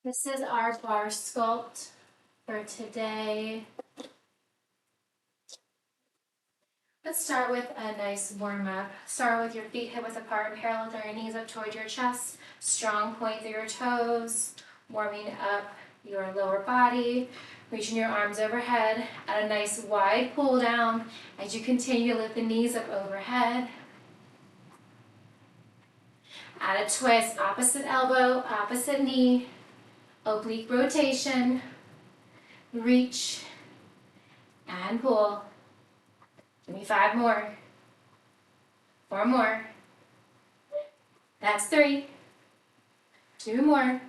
This is our bar sculpt for today. Let's start with a nice warm up. Start with your feet hip width apart and parallel with your knees up toward your chest. Strong point through your toes, warming up your lower body. Reaching your arms overhead at a nice wide pull down as you continue to lift the knees up overhead. Add a twist, opposite elbow, opposite knee, oblique rotation, reach, and pull. Give me 5 more, 4 more, that's 3, 2 more,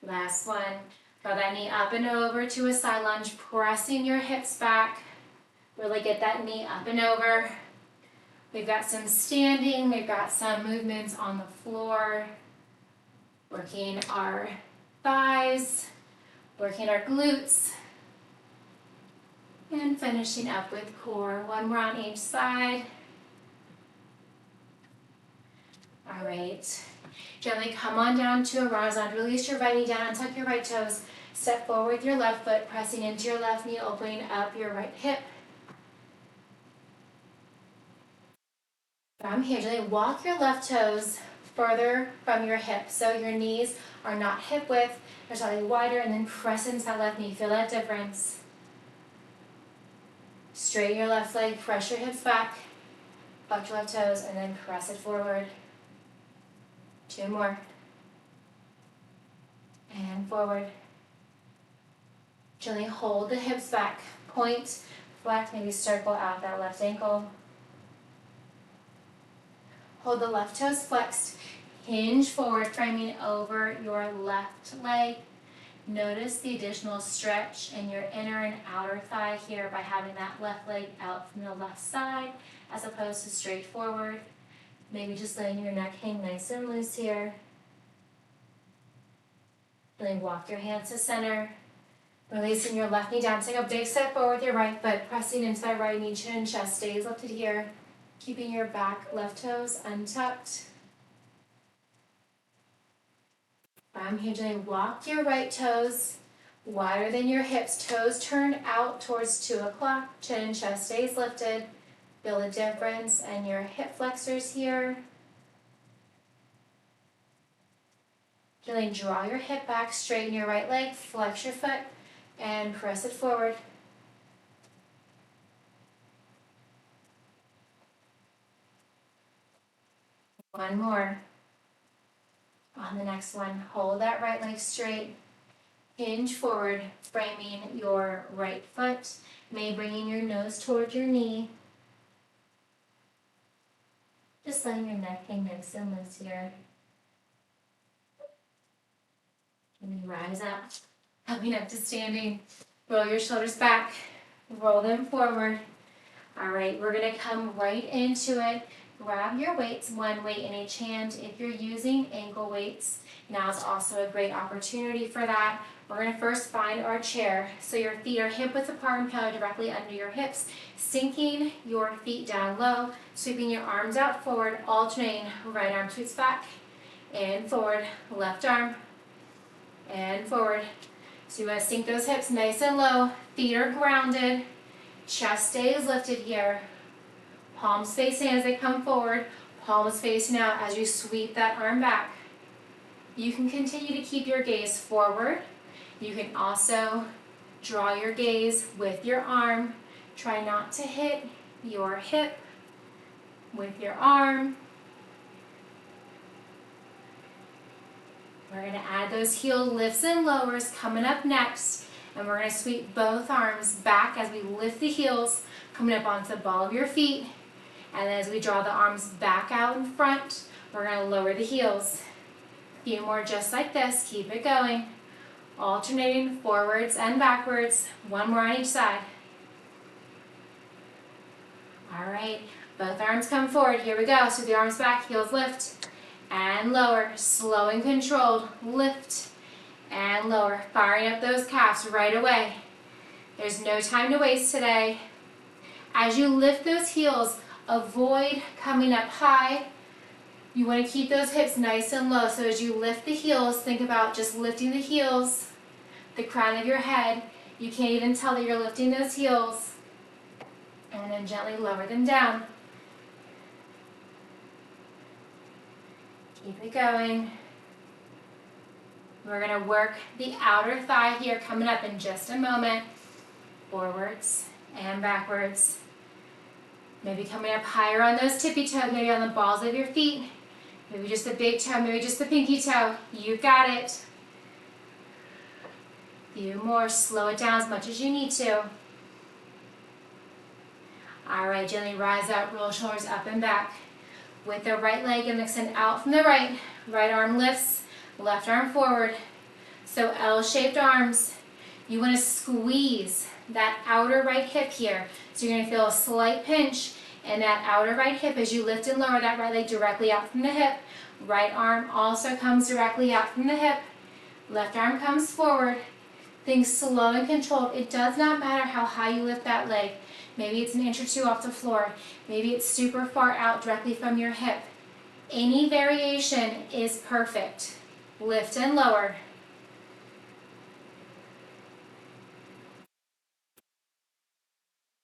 last one. Draw that knee up and over to a side lunge, pressing your hips back. Really get that knee up and over. We've got some standing, we've got some movements on the floor, working our thighs, working our glutes, and finishing up with core. 1 more on each side. All right. Gently come on down to a horizontal. Release your right knee down and tuck your right toes. Step forward with your left foot, pressing into your left knee, opening up your right hip. From here, gently walk your left toes further from your hip, so your knees are not hip width, they're slightly wider, and then press into that left knee. Feel that difference. Straighten your left leg, press your hips back, flex your left toes, and then press it forward. 2 more. And forward. Gently hold the hips back. Point, flex, maybe circle out that left ankle. Hold the left toes flexed. Hinge forward, framing over your left leg. Notice the additional stretch in your inner and outer thigh here by having that left leg out from the left side as opposed to straight forward. Maybe just letting your neck hang nice and loose here. Then walk your hands to center. Releasing your left knee down. Take a big step forward with your right foot. Pressing into that right knee, chin and chest stays lifted here. Keeping your back left toes untucked. From here, gently walk your right toes wider than your hips. Toes turned out towards 2 o'clock. Chin and chest stays lifted. Feel the difference in your hip flexors here. Gently draw your hip back, straighten your right leg, flex your foot, and press it forward. One more. On the next one, hold that right leg straight. Hinge forward, framing your right foot. Maybe bringing your nose towards your knee. Just letting your neck hang nice and loose here. And then rise up, coming up to standing. Roll your shoulders back, roll them forward. All right, we're gonna come right into it. Grab your weights, 1 weight in each hand. If you're using ankle weights, now is also a great opportunity for that. We're gonna first find our chair. So your feet are hip width apart and pillow directly under your hips. Sinking your feet down low, sweeping your arms out forward, alternating. Right arm sweeps back, and forward, left arm, and forward. So you want to sink those hips nice and low. Feet are grounded. Chest stays lifted here. Palms facing as they come forward. Palms facing out as you sweep that arm back. You can continue to keep your gaze forward. You can also draw your gaze with your arm. Try not to hit your hip with your arm. We're going to add those heel lifts and lowers coming up next. And we're going to sweep both arms back as we lift the heels, coming up onto the ball of your feet. And then as we draw the arms back out in front, we're going to lower the heels. A few more just like this. Keep it going. Alternating forwards and backwards. 1 more on each side. All right. Both arms come forward. Here we go. So the arms back, heels lift. And lower, slow and controlled, lift and lower, firing up those calves right away. There's no time to waste today. As you lift those heels, avoid coming up high You want to keep those hips nice and low. So as you lift the heels, think about just lifting the heels, the crown of your head. You can't even tell that you're lifting those heels. And then gently lower them down. Keep it going. We're going to work the outer thigh here coming up in just a moment. Forwards and backwards. Maybe coming up higher on those tippy toes, maybe on the balls of your feet. Maybe just the big toe, maybe just the pinky toe. You got it. A few more. Slow it down as much as you need to. All right, gently rise up, roll shoulders up and back. With the right leg and extend out from the right. Right arm lifts, left arm forward. So L-shaped arms. You want to squeeze that outer right hip here. So you're going to feel a slight pinch in that outer right hip as you lift and lower that right leg directly out from the hip. Right arm also comes directly out from the hip. Left arm comes forward. Think slow and controlled. It does not matter how high you lift that leg. Maybe it's an inch or two off the floor. Maybe it's super far out directly from your hip. Any variation is perfect. Lift and lower.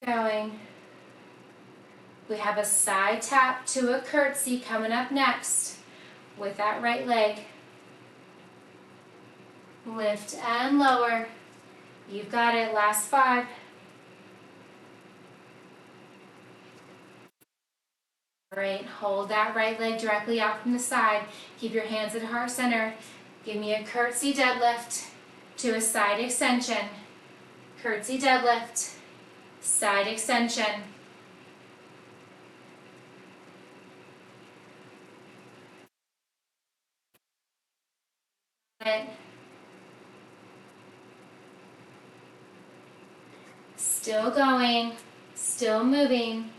Going. We have a side tap to a curtsy coming up next with that right leg. Lift and lower. You've got it. Last 5. All right, hold that right leg directly out from the side. Keep your hands at heart center. Give me a curtsy deadlift to a side extension. Curtsy deadlift, side extension. Still going, still moving.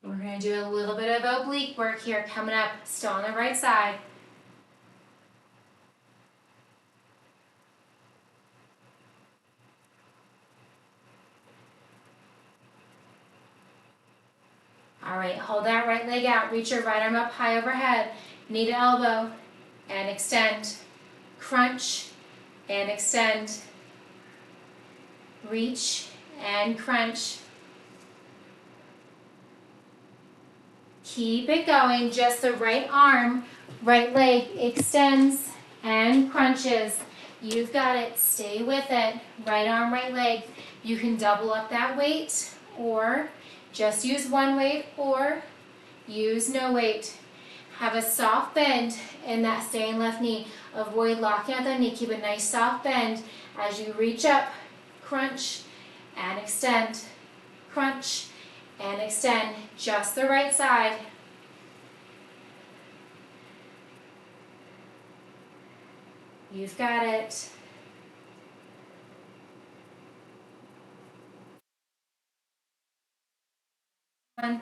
We're going to do a little bit of oblique work here coming up, still on the right side. All right, hold that right leg out. Reach your right arm up high overhead. Knee to elbow and extend. Crunch and extend. Reach and crunch. Keep it going. Just the right arm, right leg extends and crunches. You've got it. Stay with it. Right arm, right leg. You can double up that weight or just use one weight or use no weight. Have a soft bend in that staying left knee. Avoid locking out that knee. Keep a nice soft bend as you reach up. Crunch and extend. Crunch and extend. Just the right side. You've got it. All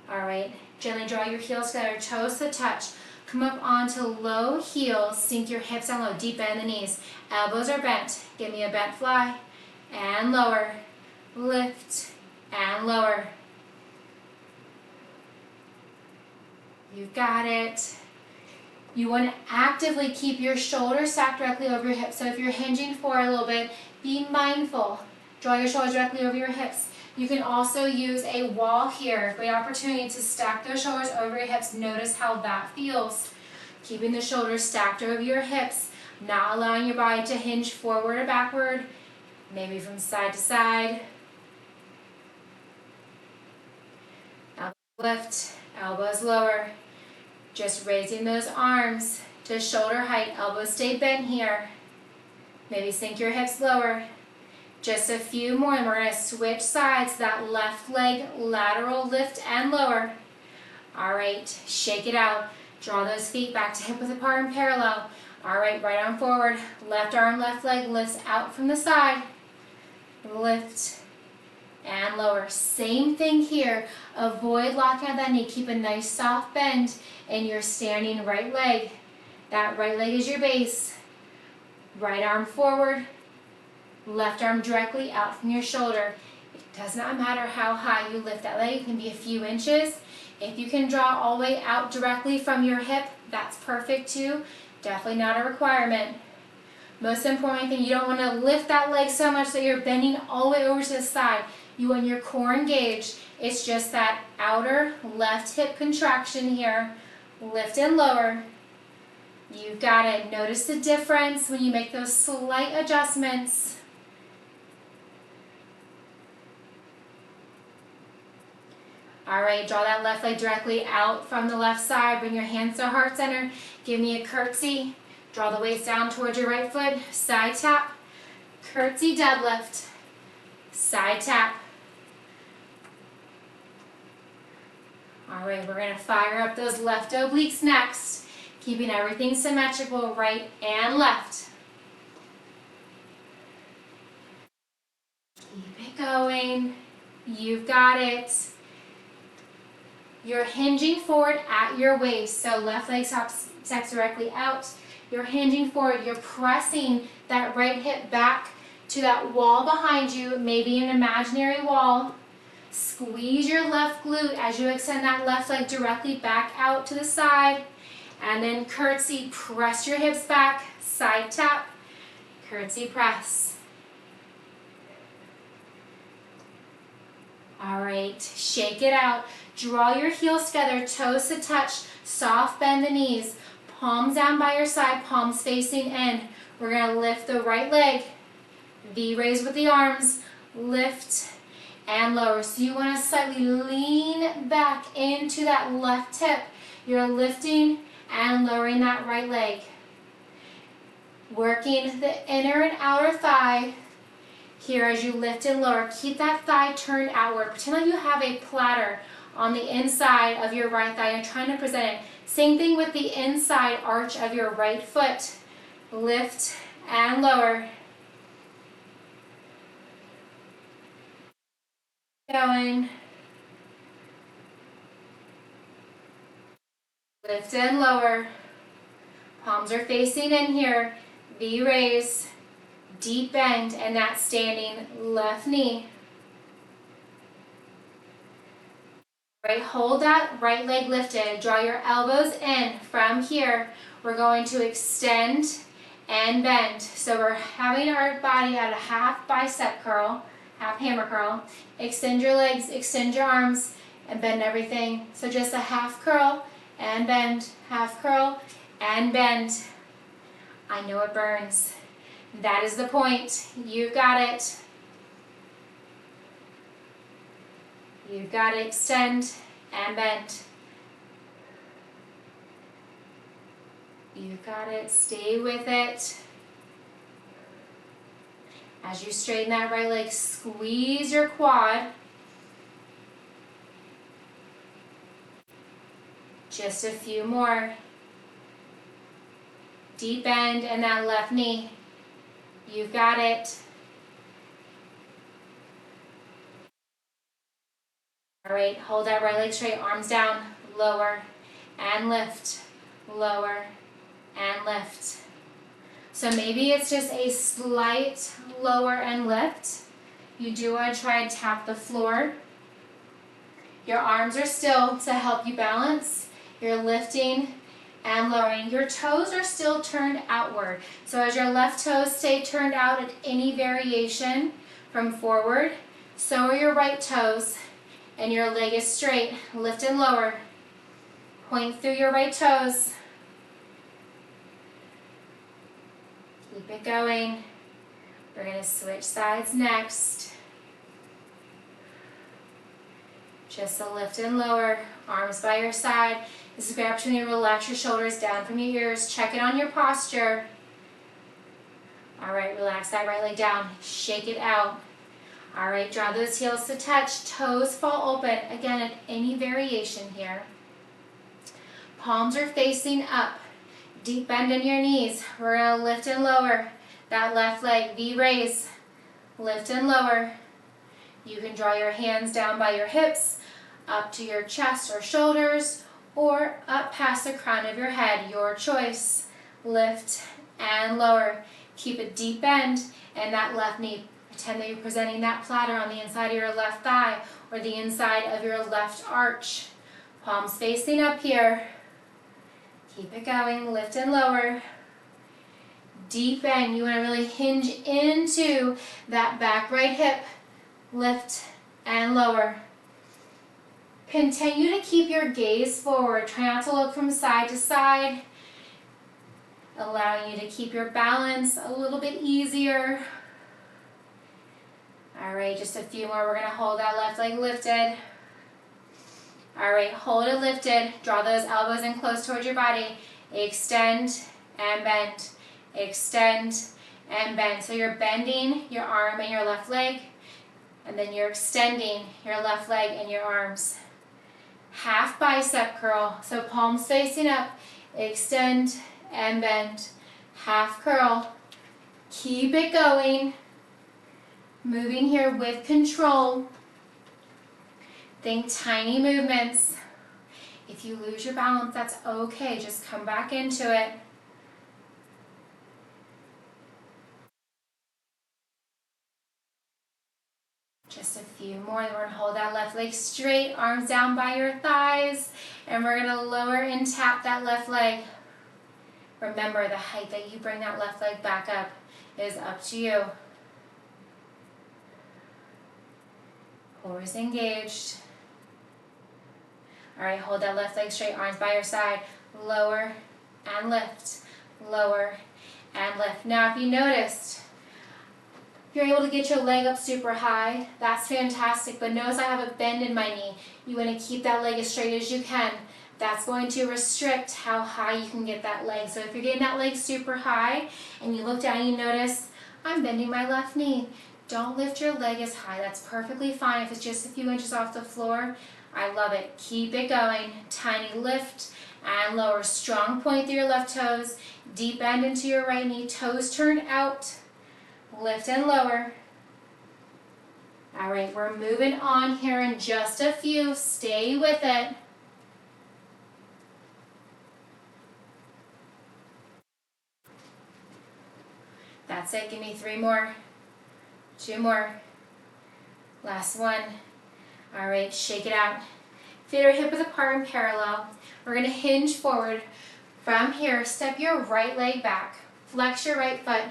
right, gently draw your heels together, toes to touch. Come up onto low heels, sink your hips down low, deep bend the knees. Elbows are bent. Give me a bent fly and lower. Lift and lower. You've got it. You want to actively keep your shoulders stacked directly over your hips. So if you're hinging forward a little bit, be mindful. Draw your shoulders directly over your hips. You can also use a wall here. Great opportunity to stack those shoulders over your hips. Notice how that feels. Keeping the shoulders stacked over your hips, not allowing your body to hinge forward or backward, maybe from side to side. Elbows lift, elbows lower. Just raising those arms to shoulder height. Elbows stay bent here. Maybe sink your hips lower. Just a few more, and we're going to switch sides. That left leg lateral lift and lower. All right, shake it out. Draw those feet back to hip width apart and parallel. All right, right arm forward. Left arm, left leg lifts out from the side. Lift and lower. Same thing here. Avoid locking out that knee. Keep a nice soft bend in your standing right leg. That right leg is your base. Right arm forward, left arm directly out from your shoulder. It does not matter how high you lift that leg. It can be a few inches. If you can draw all the way out directly from your hip, that's perfect too. Definitely not a requirement. Most important thing, you don't want to lift that leg so much that you're bending all the way over to the side. You want your core engaged. It's just that outer left hip contraction here. Lift and lower. You got it. Notice the difference when you make those slight adjustments. All right, draw that left leg directly out from the left side. Bring your hands to heart center. Give me a curtsy. Draw the waist down towards your right foot. Side tap. Curtsy deadlift. Side tap. All right, we're going to fire up those left obliques next. Keeping everything symmetrical, right and left. Keep it going. You've got it. You're hinging forward at your waist. So left leg steps directly out. You're hinging forward. You're pressing that right hip back to that wall behind you, maybe an imaginary wall. Squeeze your left glute as you extend that left leg directly back out to the side. And then curtsy, press your hips back, side tap, curtsy press. All right, shake it out. Draw your heels together, toes to touch, soft bend the knees, palms down by your side, palms facing in. We're gonna lift the right leg, V raise with the arms, lift and lower. So you wanna slightly lean back into that left hip. You're lifting and lowering that right leg. Working the inner and outer thigh here as you lift and lower. Keep that thigh turned outward. Pretend like you have a platter on the inside of your right thigh and trying to present it. Same thing with the inside arch of your right foot. Lift and lower. Going. Lift and lower. Palms are facing in here. V raise. Deep bend and that standing left knee. Right, hold that right leg lifted. Draw your elbows in from here. We're going to extend and bend. So we're having our body at a half bicep curl, half hammer curl. Extend your legs, extend your arms, and bend everything. So just a half curl and bend, half curl and bend. I know it burns. That is the point. You've got it. You've got to extend and bend. You've got it. Stay with it. As you straighten that right leg, squeeze your quad. Just a few more. Deep bend and that left knee. You've got it. All right, hold that right leg straight, arms down, lower and lift, lower and lift. So maybe it's just a slight lower and lift. You do want to try and tap the floor. Your arms are still to help you balance. You're lifting and lowering. Your toes are still turned outward. So as your left toes stay turned out at any variation from forward, so are your right toes. And your leg is straight. Lift and lower. Point through your right toes. Keep it going. We're going to switch sides next. Just a lift and lower. Arms by your side. This is a great opportunity to relax your shoulders down from your ears. Check it on your posture. All right, relax that right leg down. Shake it out. All right, draw those heels to touch. Toes fall open. Again, at any variation here. Palms are facing up. Deep bend in your knees. We're going to lift and lower. That left leg, V raise. Lift and lower. You can draw your hands down by your hips, up to your chest or shoulders, or up past the crown of your head, your choice. Lift and lower. Keep a deep bend in that left knee. Pretend that you're presenting that platter on the inside of your left thigh or the inside of your left arch. Palms facing up here. Keep it going, lift and lower. Deep bend, you want to really hinge into that back right hip. Lift and lower. Continue to keep your gaze forward. Try not to look from side to side, allowing you to keep your balance a little bit easier. All right, just a few more. We're going to hold that left leg lifted. All right, hold it lifted. Draw those elbows in close towards your body. Extend and bend. Extend and bend. So you're bending your arm and your left leg, and then you're extending your left leg and your arms. Half bicep curl. So palms facing up. Extend and bend. Half curl. Keep it going. Moving here with control. Think tiny movements. If you lose your balance, that's okay. Just come back into it. Just a few more. Then we're going to hold that left leg straight, arms down by your thighs, and we're going to lower and tap that left leg. Remember, the height that you bring that left leg back up is up to you. Core is engaged. All right, hold that left leg straight, arms by your side. Lower and lift, lower and lift. Now, if you noticed, you're able to get your leg up super high, that's fantastic, but notice I have a bend in my knee. You want to keep that leg as straight as you can. That's going to restrict how high you can get that leg. So if you're getting that leg super high and you look down and you notice, I'm bending my left knee. Don't lift your leg as high. That's perfectly fine if it's just a few inches off the floor. I love it. Keep it going. Tiny lift and lower. Strong point through your left toes. Deep bend into your right knee. Toes turned out. Lift and lower. All right, we're moving on here in just a few. Stay with it. That's it. Give me 3 more. 2 more. Last one. All right, shake it out. Feet are hip width apart and parallel. We're going to hinge forward. From here, step your right leg back. Flex your right foot.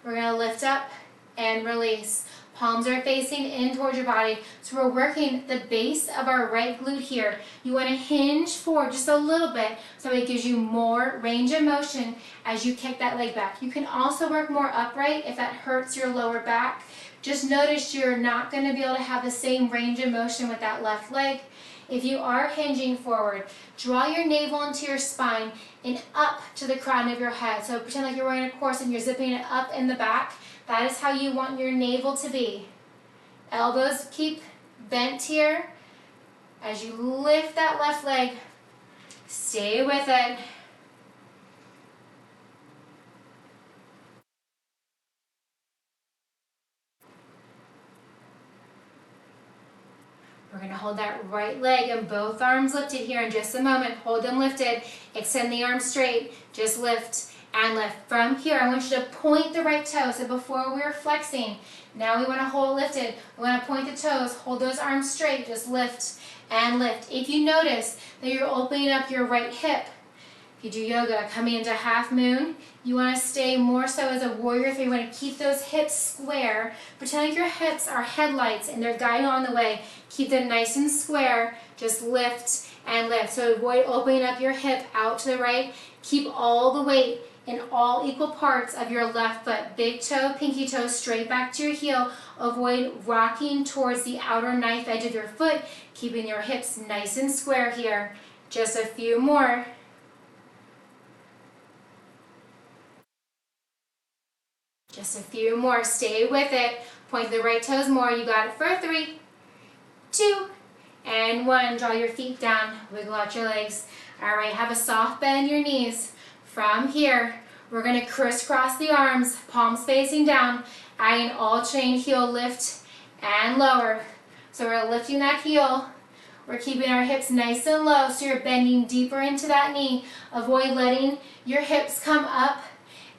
We're going to lift up and release. Palms are facing in towards your body. So we're working the base of our right glute here. You want to hinge forward just a little bit so it gives you more range of motion as you kick that leg back. You can also work more upright if that hurts your lower back. Just notice you're not going to be able to have the same range of motion with that left leg. If you are hinging forward, draw your navel into your spine and up to the crown of your head. So pretend like you're wearing a corset and you're zipping it up in the back. That is how you want your navel to be. Elbows keep bent here. As you lift that left leg, stay with it. We're going to hold that right leg and both arms lifted here in just a moment. Hold them lifted. Extend the arms straight. Just lift and lift. From here, I want you to point the right toe. So before we were flexing, now we want to hold lifted. We want to point the toes. Hold those arms straight. Just lift and lift. If you notice that you're opening up your right hip, if you do yoga, coming into half moon, you want to stay more so as a warrior 3. You want to keep those hips square. Pretend like your hips are headlights and they're guiding on the way. Keep them nice and square. Just lift and lift. So avoid opening up your hip out to the right. Keep all the weight in all equal parts of your left foot. Big toe, pinky toe, straight back to your heel. Avoid rocking towards the outer knife edge of your foot, keeping your hips nice and square here. Just a few more. Just a few more. Stay with it. Point the right toes more. You got it for 3, 2, and 1. Draw your feet down. Wiggle out your legs. All right, have a soft bend in your knees. From here, we're going to crisscross the arms, palms facing down, adding all chain heel lift and lower. So we're lifting that heel. We're keeping our hips nice and low, so you're bending deeper into that knee. Avoid letting your hips come up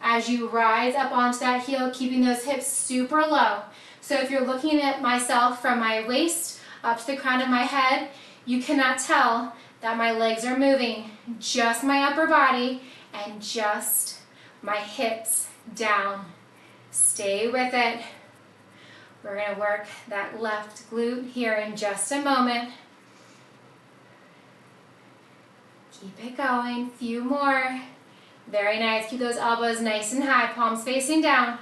as you rise up onto that heel, keeping those hips super low. So if you're looking at myself from my waist up to the crown of my head, you cannot tell that my legs are moving. Just my upper body and just my hips down. Stay with it. We're going to work that left glute here in just a moment. Keep it going. Few more. Very nice. Keep those elbows nice and high, palms facing down.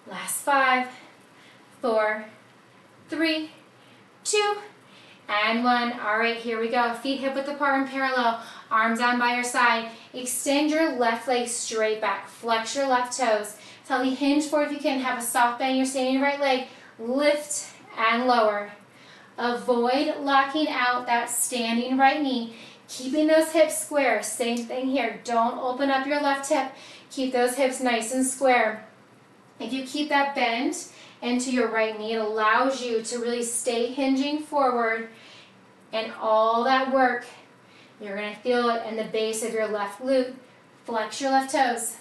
Last 5, 4, 3, 2, and 1. All right, here we go. Feet hip width apart and parallel. Arms down by your side. Extend your left leg straight back. Flex your left toes. Tell me hinge forward if you can. Have a soft bend in your standing right leg. Lift and lower. Avoid locking out that standing right knee. Keeping those hips square. Same thing here. Don't open up your left hip. Keep those hips nice and square. If you keep that bend into your right knee, it allows you to really stay hinging forward, and all that work, you're going to feel it in the base of your left glute. Flex your left toes.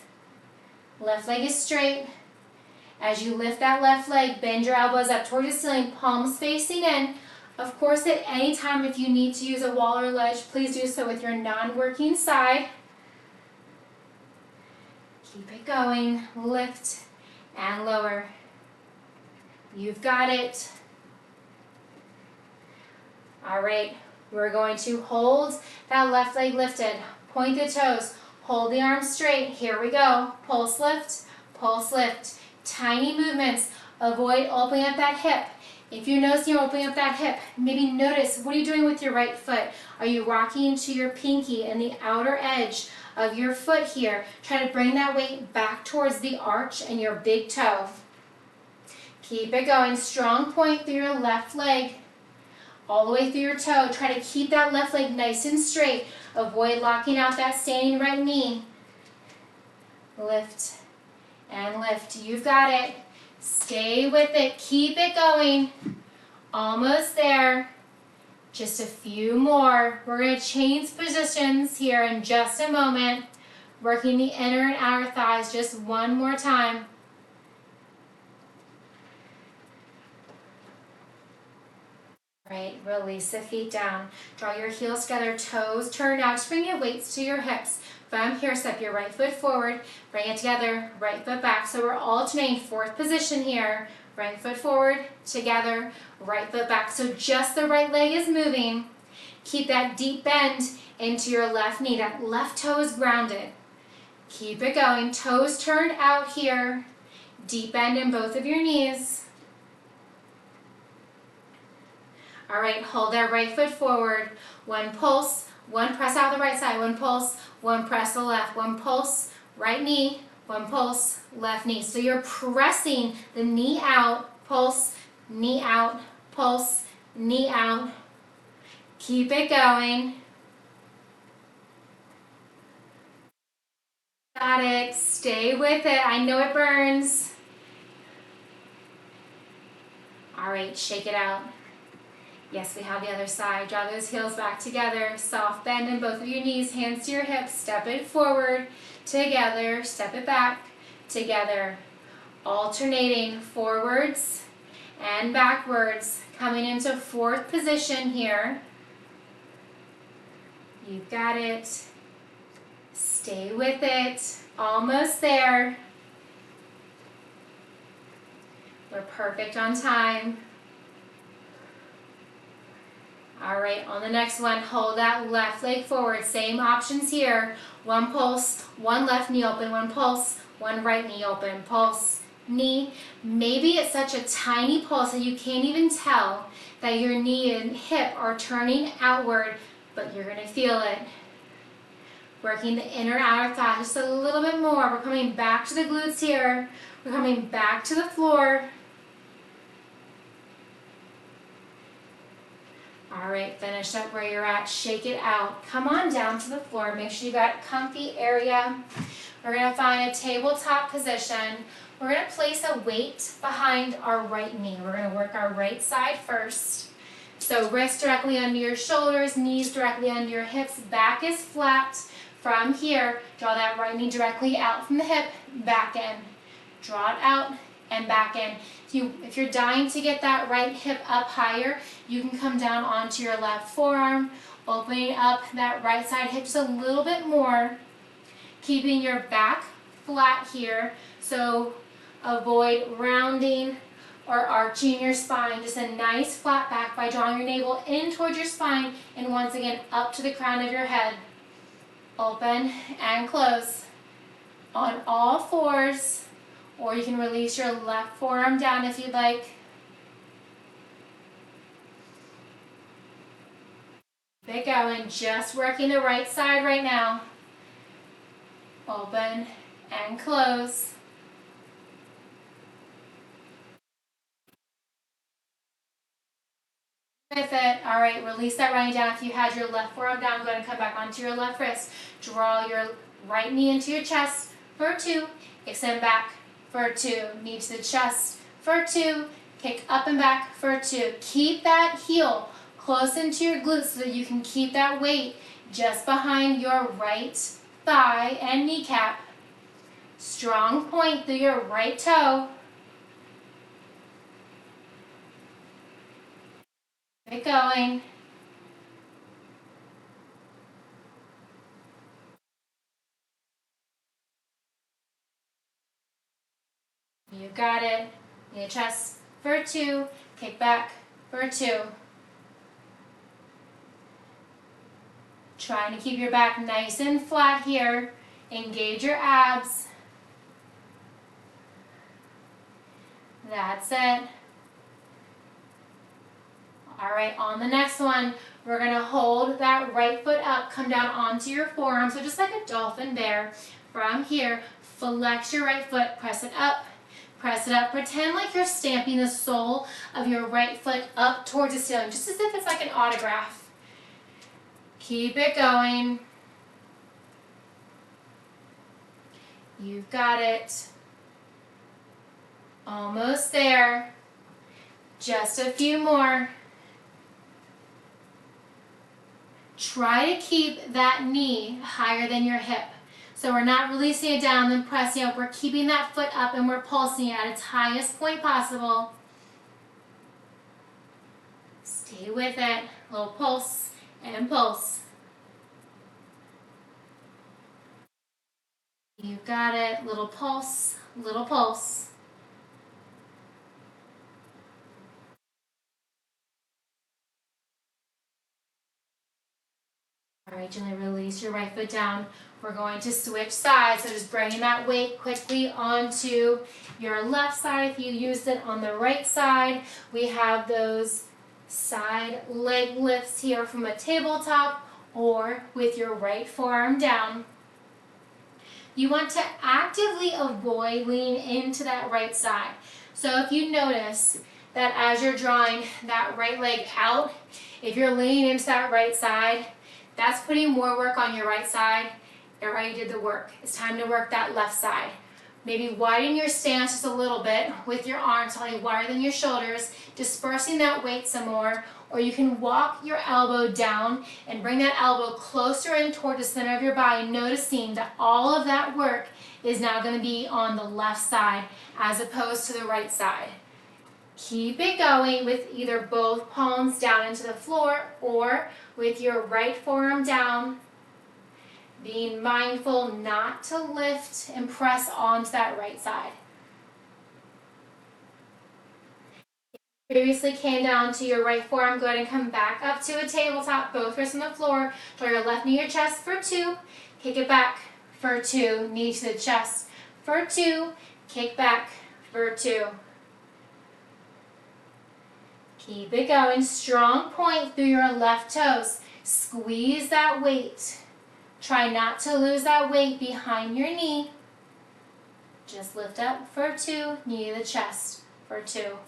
Left leg is straight. As you lift that left leg, bend your elbows up towards the ceiling, palms facing in. Of course, at any time, if you need to use a wall or ledge, please do so with your non-working side. Keep it going. Lift and lower. You've got it. All right, we're going to hold that left leg lifted. Point the toes. Hold the arms straight. Here we go. Pulse lift, pulse lift. Tiny movements. Avoid opening up that hip. If you notice you're opening up that hip, maybe notice, what are you doing with your right foot? Are you rocking to your pinky and the outer edge of your foot here? Try to bring that weight back towards the arch and your big toe. Keep it going. Strong point through your left leg, all the way through your toe. Try to keep that left leg nice and straight. Avoid locking out that standing right knee. Lift and lift. You've got it. Stay with it. Keep it going. Almost there. Just a few more. We're going to change positions here in just a moment. Working the inner and outer thighs just one more time. Right, release the feet down. Draw your heels together, toes turned out. Just bring your weights to your hips. From here, step your right foot forward. Bring it together, right foot back. So we're alternating, fourth position here. Right foot forward, together, right foot back. So just the right leg is moving. Keep that deep bend into your left knee. That left toe is grounded. Keep it going. Toes turned out here. Deep bend in both of your knees. All right, hold that right foot forward. One pulse, one press out the right side. One pulse, one press the left. One pulse, right knee. One pulse, left knee. So you're pressing the knee out, pulse, knee out, pulse, knee out. Keep it going. Got it. Stay with it. I know it burns. All right, shake it out. Yes, we have the other side. Draw those heels back together. Soft bend in both of your knees. Hands to your hips. Step it forward. Together. Step it back. Together. Alternating forwards and backwards. Coming into fourth position here. You've got it. Stay with it. Almost there. We're perfect on time. All right, on the next one, hold that left leg forward. Same options here. One pulse, one left knee open, one pulse, one right knee open. Pulse, knee. Maybe it's such a tiny pulse that you can't even tell that your knee and hip are turning outward, but you're going to feel it. Working the inner and outer thigh just a little bit more. We're coming back to the glutes here. We're coming back to the floor. All right, finish up where you're at. Shake it out. Come on down to the floor. Make sure you got a comfy area. We're going to find a tabletop position. We're going to place a weight behind our right knee. We're going to work our right side first. So wrists directly under your shoulders, knees directly under your hips, back is flat. From here, draw that right knee directly out from the hip, back in. Draw it out and back in. If you're dying to get that right hip up higher, you can come down onto your left forearm, opening up that right side hip just a little bit more, keeping your back flat here, so avoid rounding or arching your spine. Just a nice flat back by drawing your navel in towards your spine and once again up to the crown of your head. Open and close on all fours, or you can release your left forearm down if you'd like. Keep it going, just working the right side right now. Open and close. With it. All right, release that right knee down. If you had your left forearm down, go ahead and come back onto your left wrist. Draw your right knee into your chest for 2. Extend back for 2. Knee to the chest for 2. Kick up and back for 2. Keep that heel close into your glutes so that you can keep that weight just behind your right thigh and kneecap. Strong point through your right toe. Keep it going. You got it. Knee to chest for 2. Kick back for 2. Trying to keep your back nice and flat here. Engage your abs. That's it. All right, on the next one, we're going to hold that right foot up, come down onto your forearm, so just like a dolphin bear. From here, flex your right foot, press it up, pretend like you're stamping the sole of your right foot up towards the ceiling, just as if it's like an autograph. Keep it going. You've got it. Almost there. Just a few more. Try to keep that knee higher than your hip. So we're not releasing it down then pressing up. We're keeping that foot up and we're pulsing it at its highest point possible. Stay with it. Little pulse and pulse. You got it. Little pulse, little pulse. All right, gently release your right foot down. We're going to switch sides, so just bringing that weight quickly onto your left side. If you used it on the right side, we have those side leg lifts here from a tabletop or with your right forearm down. You want to actively avoid leaning into that right side. So if you notice that as you're drawing that right leg out, if you're leaning into that right side, that's putting more work on your right side. You already did the work. It's time to work that left side. Maybe widen your stance just a little bit with your arms, slightly wider than your shoulders, dispersing that weight some more. Or you can walk your elbow down and bring that elbow closer in toward the center of your body, noticing that all of that work is now going to be on the left side as opposed to the right side. Keep it going with either both palms down into the floor or with your right forearm down, being mindful not to lift and press onto that right side. Previously came down to your right forearm, go ahead and come back up to a tabletop, both wrists on the floor. Draw your left knee to your chest for 2, kick it back for 2, knee to the chest for 2, kick back for 2. Keep it going, strong point through your left toes. Squeeze that weight. Try not to lose that weight behind your knee. Just lift up for 2, knee to the chest for 2.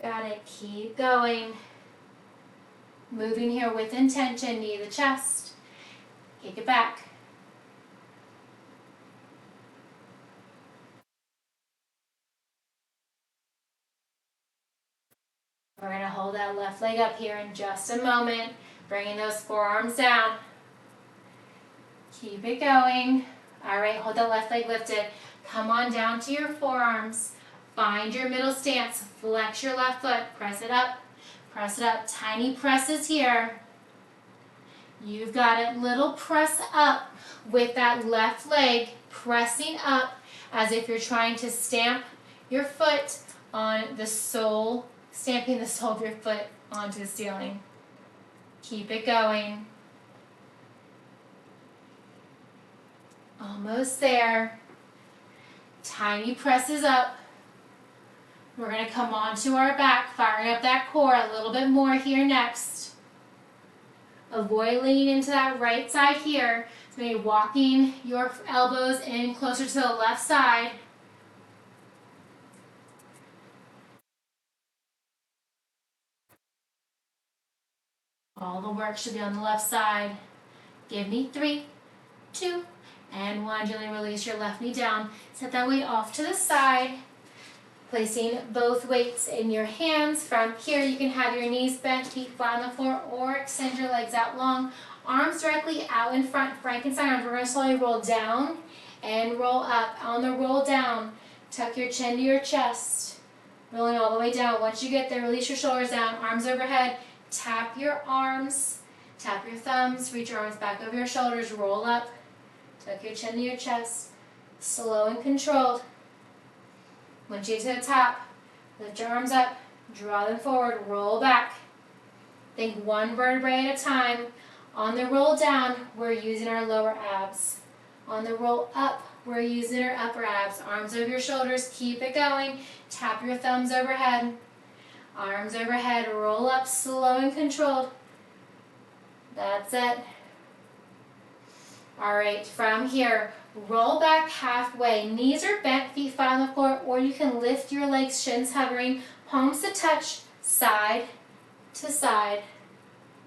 Got it, keep going. Moving here with intention, knee to the chest, kick it back. We're going to hold that left leg up here in just a moment, bringing those forearms down. Keep it going. All right, hold that left leg lifted. Come on down to your forearms. Find your middle stance. Flex your left foot. Press it up. Press it up. Tiny presses here. You've got it. Little press up with that left leg, pressing up as if you're trying to stamp your foot on the sole, stamping the sole of your foot onto the ceiling. Keep it going. Almost there. Tiny presses up. We're going to come onto our back, firing up that core a little bit more here next. Avoid leaning into that right side here. So maybe walking your elbows in closer to the left side. All the work should be on the left side. Give me 3, 2, and 1. Gently release your left knee down. Set that weight off to the side. Placing both weights in your hands. From here, you can have your knees bent, feet flat on the floor, or extend your legs out long. Arms directly out in front, Frankenstein arms. We're going to slowly roll down and roll up. On the roll down, tuck your chin to your chest. Rolling all the way down. Once you get there, release your shoulders down, arms overhead. Tap your arms, tap your thumbs, reach your arms back over your shoulders, roll up. Tuck your chin to your chest. Slow and controlled. Once you get to the top, lift your arms up, draw them forward, roll back. Think one vertebrae at a time. On the roll down, we're using our lower abs. On the roll up, we're using our upper abs. Arms over your shoulders, keep it going. Tap your thumbs overhead. Arms overhead, roll up, slow and controlled. That's it. All right, from here, roll back halfway. Knees are bent, feet flat on the floor, or you can lift your legs, shins hovering, palms to touch, side to side.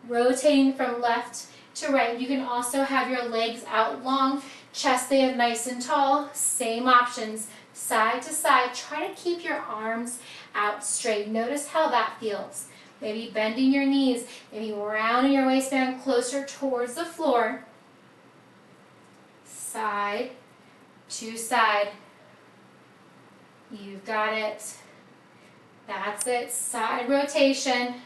Rotating from left to right. You can also have your legs out long, chest stay up nice and tall. Same options, side to side. Try to keep your arms out straight. Notice how that feels. Maybe bending your knees, maybe rounding your waistband closer towards the floor. Side to side. You've got it. That's it. Side rotation.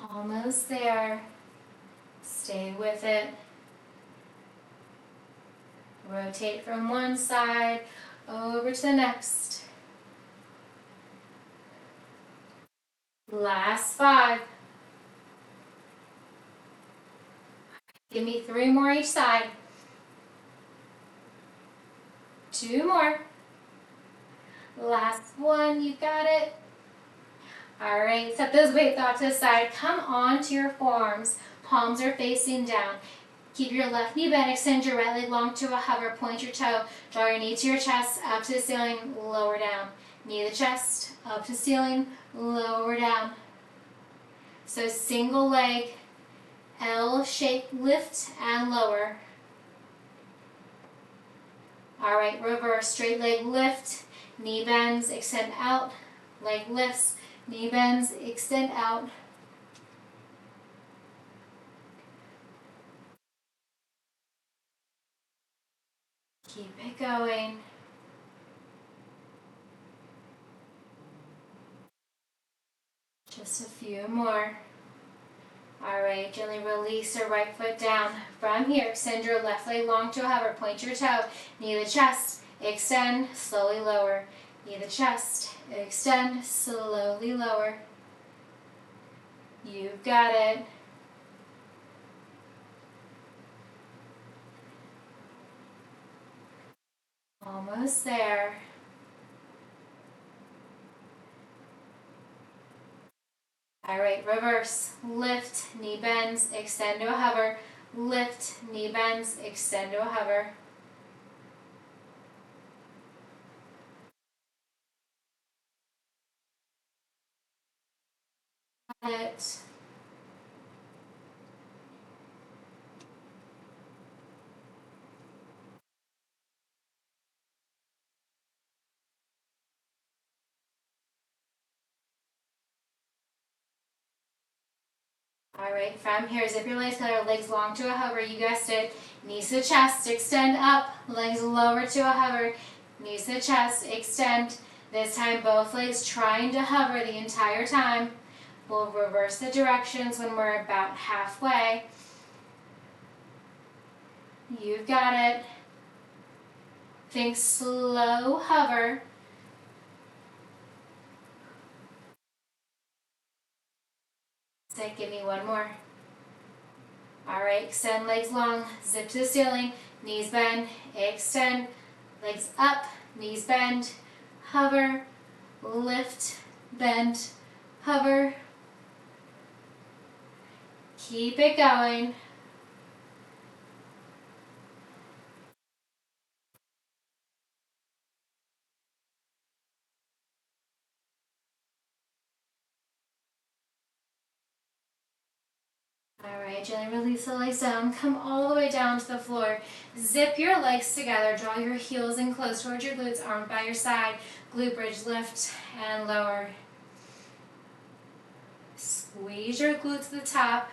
Almost there. Stay with it. Rotate from one side over to the next. Last 5. Give me 3 more each side. 2 more. Last 1, you got it. All right, set those weights off to the side. Come on to your forearms. Palms are facing down. Keep your left knee bent, extend your right leg long to a hover, point your toe, draw your knee to your chest, up to the ceiling, lower down. Knee to the chest, up to ceiling, lower down. So single leg, L shape, lift and lower. All right, reverse, straight leg lift, knee bends, extend out, leg lifts, knee bends, extend out. Keep it going. Just a few more. All right, gently release your right foot down. From here, extend your left leg long to a hover. Point your toe, knee to the chest, extend, slowly lower. Knee to the chest, extend, slowly lower. You've got it. Almost there. All right, reverse, lift, knee bends, extend to a hover, lift, knee bends, extend to a hover. it. All right, from here, zip your legs together, legs long to a hover, you guessed it. Knees to the chest, extend up, legs lower to a hover, knees to the chest, extend. This time, both legs trying to hover the entire time. We'll reverse the directions when we're about halfway. You've got it. Think slow hover. Say, give me one more. All right, extend legs long, zip to the ceiling, knees bend, extend, legs up, knees bend, hover, lift, bend, hover. Keep it going. Alright, gently release the legs down. Come all the way down to the floor. Zip your legs together. Draw your heels in close towards your glutes. Arms by your side. Glute bridge, lift and lower. Squeeze your glutes to the top.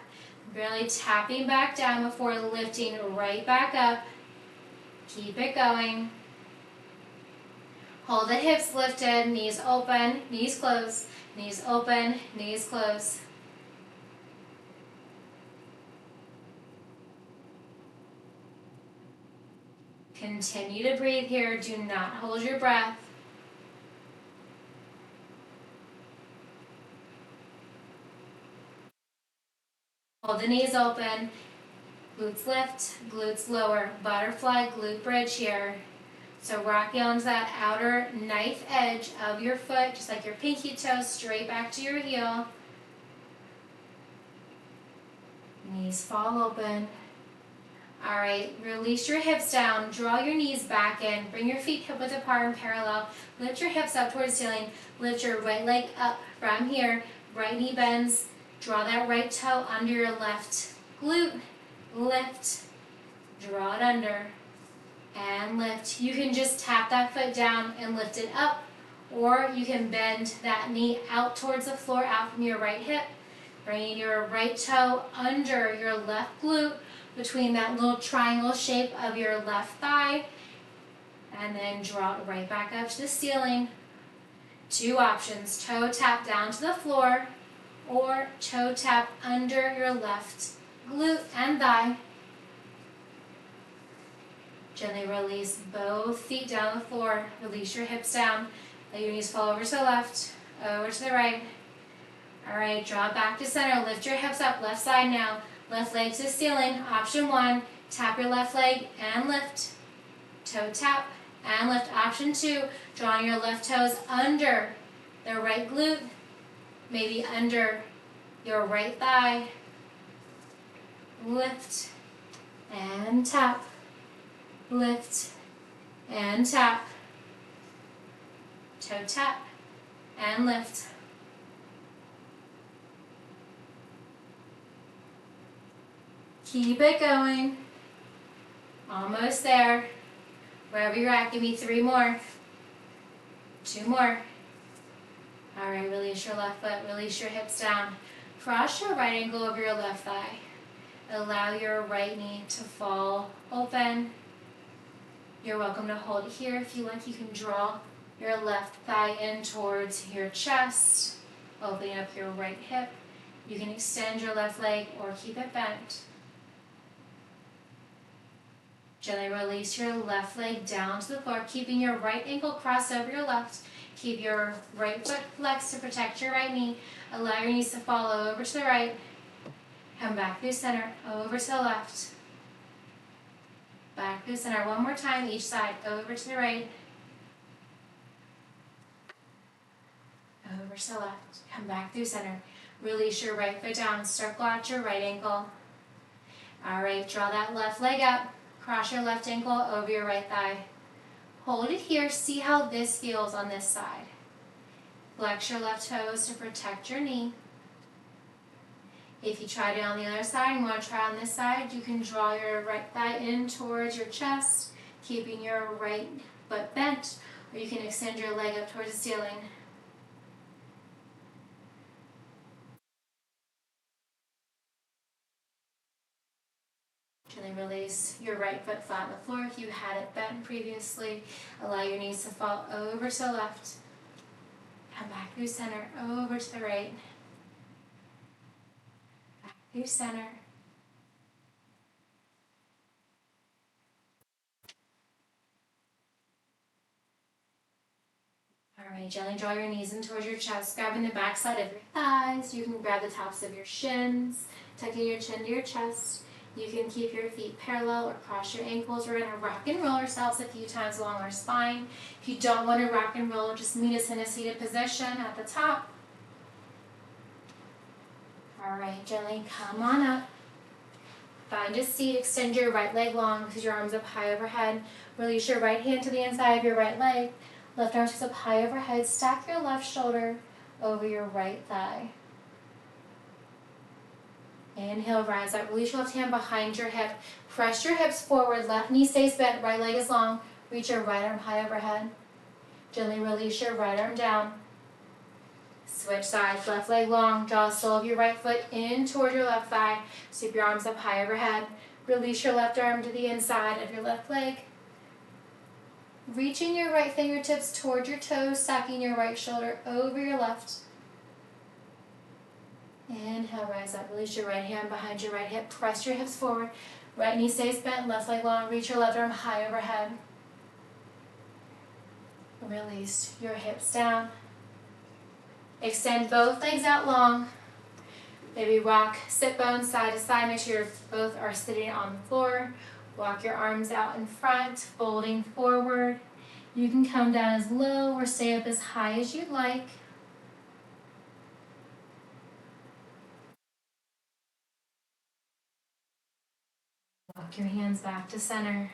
Barely tapping back down before lifting right back up. Keep it going. Hold the hips lifted. Knees open, knees close. Knees open, knees close. Continue to breathe here. Do not hold your breath. Hold the knees open. Glutes lift, glutes lower. Butterfly glute bridge here. So rocking onto that outer knife edge of your foot, just like your pinky toe, straight back to your heel. Knees fall open. All right, release your hips down. Draw your knees back in. Bring your feet hip width apart and parallel. Lift your hips up towards the ceiling. Lift your right leg up from here. Right knee bends. Draw that right toe under your left glute. Lift. Draw it under. And lift. You can just tap that foot down and lift it up. Or you can bend that knee out towards the floor, out from your right hip. Bringing your right toe under your left glute, between that little triangle shape of your left thigh, and then draw it right back up to the ceiling. Two options: toe tap down to the floor, or toe tap under your left glute and thigh. Gently release both feet down the floor. Release your hips down. Let your knees fall over to the left, over to the right. All right, draw back to center. Lift your hips up, left side now. Left leg to the ceiling. Option one, tap your left leg and lift. Toe tap and lift. Option two, drawing your left toes under the right glute, maybe under your right thigh. Lift and tap. Lift and tap. Toe tap and lift. Keep it going. Almost there. Wherever you're at, give me 3 more. 2 more. All right, release your left foot, release your hips down. Cross your right ankle over your left thigh. Allow your right knee to fall open. You're welcome to hold it here. If you like, you can draw your left thigh in towards your chest, opening up your right hip. You can extend your left leg or keep it bent. Gently release your left leg down to the floor, keeping your right ankle crossed over your left. Keep your right foot flexed to protect your right knee. Allow your knees to follow over to the right. Come back through center, over to the left. Back through center. One more time, each side. Over to the right. Over to the left. Come back through center. Release your right foot down. Circle out your right ankle. All right, draw that left leg up. Cross your left ankle over your right thigh. Hold it here. See how this feels on this side. Flex your left toes to protect your knee. If you tried it on the other side and want to try on this side, you can draw your right thigh in towards your chest, keeping your right butt bent, or you can extend your leg up towards the ceiling. Gently release your right foot flat on the floor if you had it bent previously. Allow your knees to fall over to the left. Come back through center, over to the right. Back through center. Alright, gently draw your knees in towards your chest, grabbing the back side of your thighs. You can grab the tops of your shins, tucking your chin to your chest. You can keep your feet parallel or cross your ankles. We're going to rock and roll ourselves a few times along our spine. If you don't want to rock and roll, just meet us in a seated position at the top. Alright, gently come on up. Find a seat, extend your right leg long with your arms up high overhead. Release your right hand to the inside of your right leg. Left arm goes up high overhead. Stack your left shoulder over your right thigh. Inhale, rise up. Release your left hand behind your hip. Press your hips forward. Left knee stays bent. Right leg is long. Reach your right arm high overhead. Gently release your right arm down. Switch sides. Left leg long. Draw the sole of your right foot in toward your left thigh. Sweep your arms up high overhead. Release your left arm to the inside of your left leg. Reaching your right fingertips toward your toes, stacking your right shoulder over your left. Inhale, rise up. Release your right hand behind your right hip. Press your hips forward. Right knee stays bent, left leg long. Reach your left arm high overhead. Release your hips down. Extend both legs out long. Maybe rock sit bones side to side. Make sure both are sitting on the floor. Walk your arms out in front, folding forward. You can come down as low or stay up as high as you'd like. Walk your hands back to center.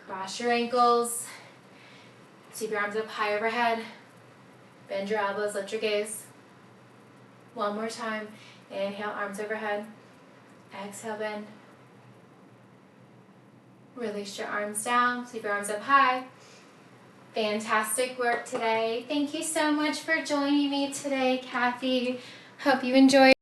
Cross your ankles. Keep your arms up high overhead. Bend your elbows, lift your gaze. One more time. Inhale, arms overhead. Exhale, bend. Release your arms down. Keep your arms up high. Fantastic work today. Thank you so much for joining me today, Kathy. Hope you enjoyed.